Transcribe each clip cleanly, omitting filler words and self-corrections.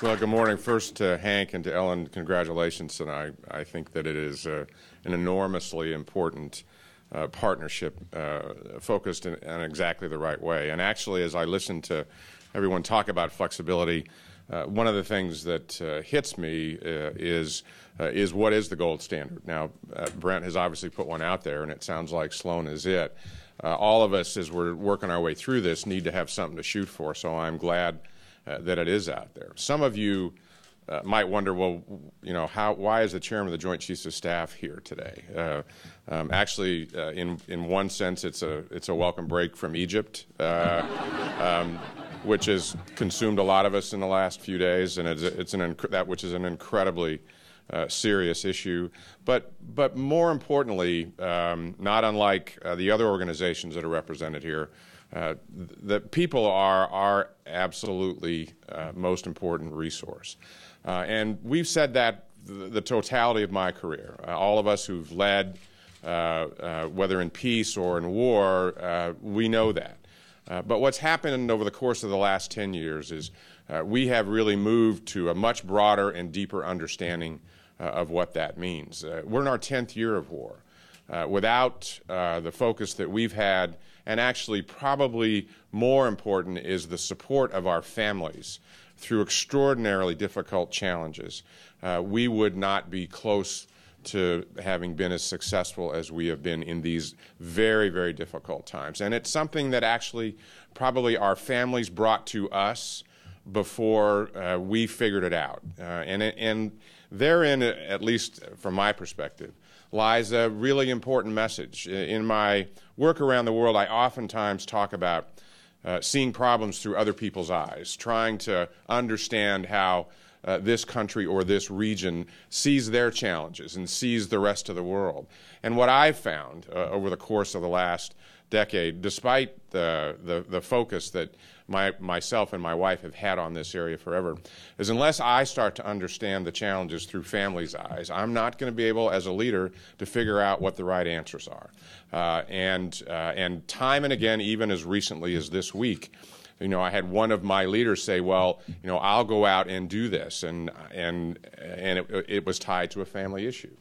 Well, good morning. First to Hank and to Ellen, congratulations. And I think that it is an enormously important partnership focused in exactly the right way. And actually, as I listen to everyone talk about flexibility, one of the things that hits me is what is the gold standard. Now, Brent has obviously put one out there, and it sounds like Sloan is it. All of us, as we're working our way through this, need to have something to shoot for, so I'm glad that it is out there. Some of you might wonder, well, you know, why is the chairman of the Joint Chiefs of Staff here today? Actually, in one sense, it's a welcome break from Egypt, which has consumed a lot of us in the last few days, and which is an incredibly serious issue. But more importantly, not unlike the other organizations that are represented here, the people are our absolutely most important resource. And we've said that the totality of my career. All of us who've led, whether in peace or in war, we know that. But what's happened over the course of the last 10 years is we have really moved to a much broader and deeper understanding of what that means. We're in our 10th year of war. Without the focus that we've had, and actually probably more important is the support of our families through extraordinarily difficult challenges, we would not be close to having been as successful as we have been in these very, very difficult times. And it's something that actually probably our families brought to us before we figured it out. And therein, at least from my perspective, lies a really important message. In my work around the world, I oftentimes talk about seeing problems through other people's eyes, trying to understand how this country or this region sees their challenges and sees the rest of the world. And what I've found over the course of the last decade, despite the focus that myself and my wife have had on this area forever, is unless I start to understand the challenges through families' eyes, I'm not going to be able, as a leader, to figure out what the right answers are. And time and again, even as recently as this week, you know, I had one of my leaders say, well, you know, I'll go out and do this, and it was tied to a family issue.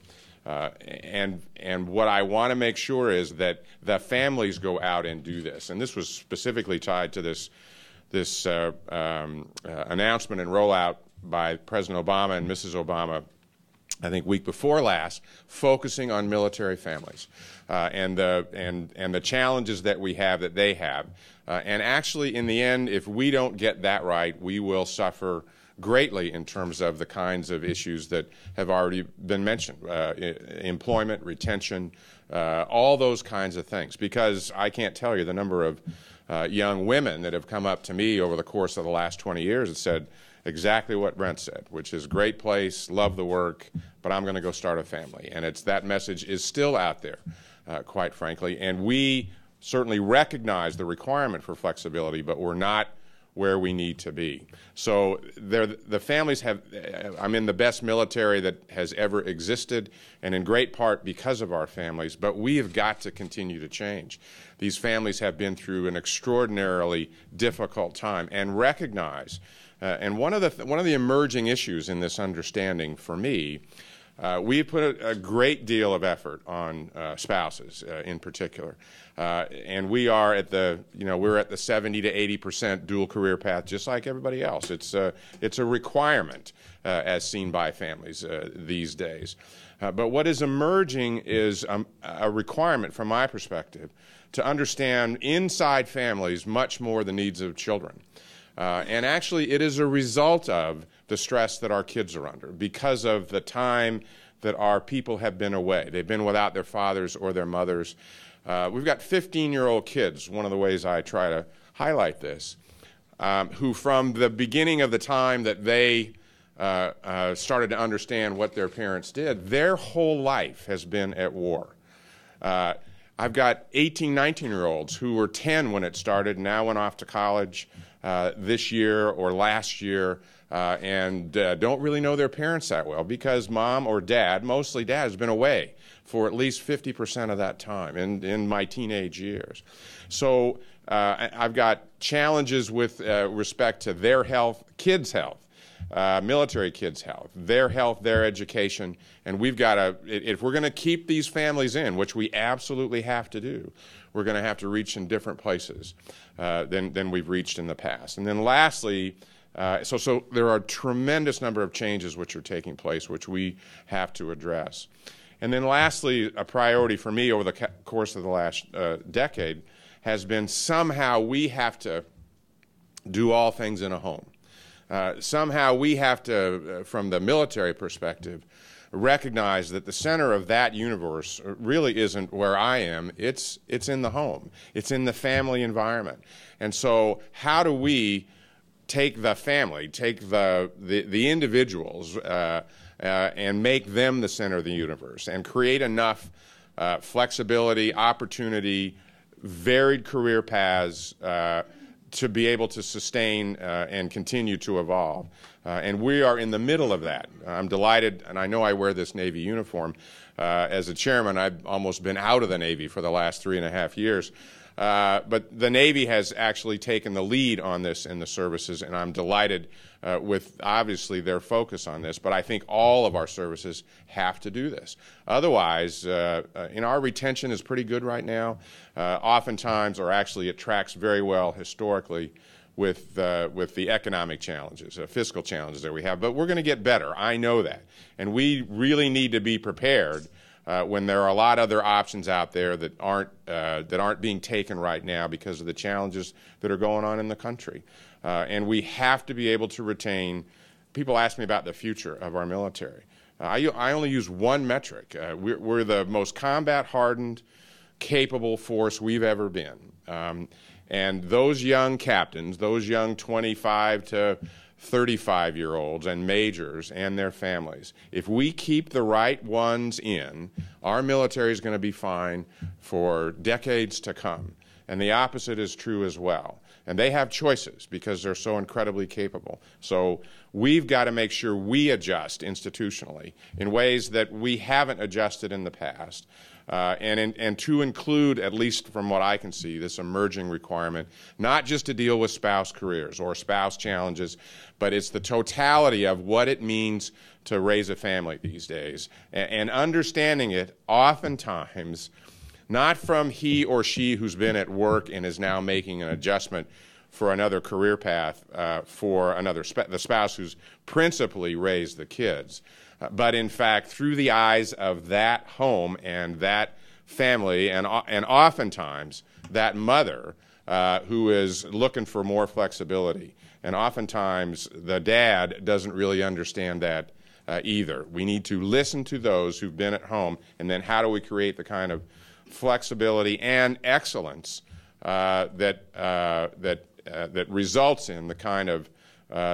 And what I want to make sure is that the families go out and do this. And this was specifically tied to this announcement and rollout by President Obama and Mrs. Obama, I think week before last, focusing on military families and the challenges that we have, that they have. And actually, in the end, if we don't get that right, we will suffer greatly in terms of the kinds of issues that have already been mentioned, employment, retention, all those kinds of things. Because I can't tell you the number of young women that have come up to me over the course of the last 20 years and said exactly what Brent said, which is great place, love the work, but I'm going to go start a family. And that message is still out there, quite frankly. And we certainly recognize the requirement for flexibility, but we're not where we need to be. So the families have, I'm in the best military that has ever existed, and in great part because of our families, but we have got to continue to change. These families have been through an extraordinarily difficult time, and recognize, and one of the emerging issues in this understanding for me, we put a great deal of effort on spouses in particular, and we are at we're at the 70 to 80% dual career path, just like everybody else. It's a requirement as seen by families these days. But what is emerging is a requirement, from my perspective, to understand inside families much more the needs of children. And actually, it is a result of the stress that our kids are under because of the time that our people have been away. They've been without their fathers or their mothers. We've got 15-year-old kids, one of the ways I try to highlight this, who from the beginning of the time that they started to understand what their parents did, their whole life has been at war. I've got 18, 19-year-olds who were 10 when it started, now went off to college this year or last year, and don't really know their parents that well because mom or dad, mostly dad, has been away for at least 50% of that time in my teenage years. So I've got challenges with respect to their health, kids' health, military kids' health, their education, and we've got to, if we're going to keep these families in, which we absolutely have to do, we're going to have to reach in different places than we've reached in the past. And then lastly, so there are a tremendous number of changes which are taking place, which we have to address. And then lastly, a priority for me over the course of the last decade has been somehow we have to do all things in a home. Somehow we have to, from the military perspective, recognize that the center of that universe really isn't where I am. It's in the home. It's in the family environment. And so how do we take the family, take the individuals, and make them the center of the universe and create enough flexibility, opportunity, varied career paths to be able to sustain and continue to evolve. And we are in the middle of that. I'm delighted, and I know I wear this Navy uniform. As a chairman, I've almost been out of the Navy for the last 3.5 years. But the Navy has actually taken the lead on this in the services, and I'm delighted with, obviously, their focus on this. But I think all of our services have to do this. Otherwise, our retention is pretty good right now. Oftentimes, or actually it tracks very well historically with the economic challenges, fiscal challenges that we have. But we're going to get better. I know that. And we really need to be prepared when there are a lot of other options out there that aren't being taken right now because of the challenges that are going on in the country. And we have to be able to retain. People ask me about the future of our military. I only use one metric. We're the most combat-hardened, capable force we've ever been. And those young captains, those young 25 to 35-year-olds and majors and their families, if we keep the right ones in, our military is going to be fine for decades to come. And the opposite is true as well. And they have choices because they're so incredibly capable. So we've got to make sure we adjust institutionally in ways that we haven't adjusted in the past. And to include, at least from what I can see, this emerging requirement, not just to deal with spouse careers or spouse challenges, but it's the totality of what it means to raise a family these days. And understanding it oftentimes not from he or she who's been at work and is now making an adjustment for another career path for the spouse who's principally raised the kids, but in fact through the eyes of that home and that family and oftentimes that mother who is looking for more flexibility. And oftentimes the dad doesn't really understand that either. We need to listen to those who've been at home, and then how do we create the kind of flexibility and excellence that results in the kind of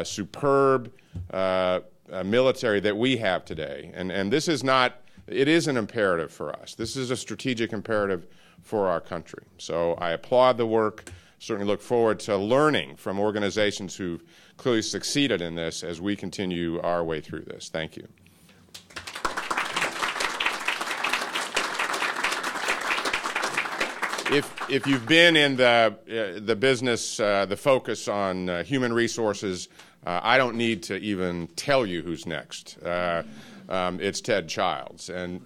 superb military that we have today. And this is not, it is an imperative for us. This is a strategic imperative for our country. So I applaud the work, certainly look forward to learning from organizations who've clearly succeeded in this as we continue our way through this. Thank you. If you've been in the business, the focus on human resources, I don't need to even tell you who's next. It's Ted Childs. And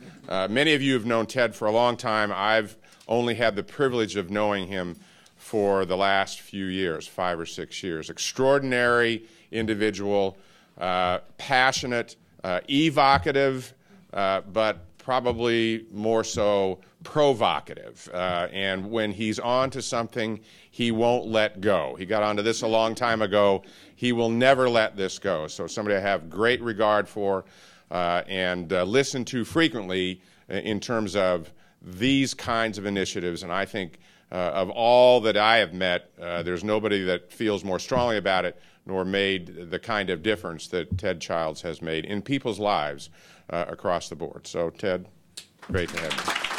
many of you have known Ted for a long time. I've only had the privilege of knowing him for the last few years, 5 or 6 years. Extraordinary individual, passionate, evocative, but probably more so provocative. And when he's on to something, he won't let go. He got onto this a long time ago. He will never let this go. So somebody I have great regard for and listen to frequently in terms of these kinds of initiatives. And I think of all that I have met, there's nobody that feels more strongly about it nor made the kind of difference that Ted Childs has made in people's lives across the board. So, Ted, great to have you.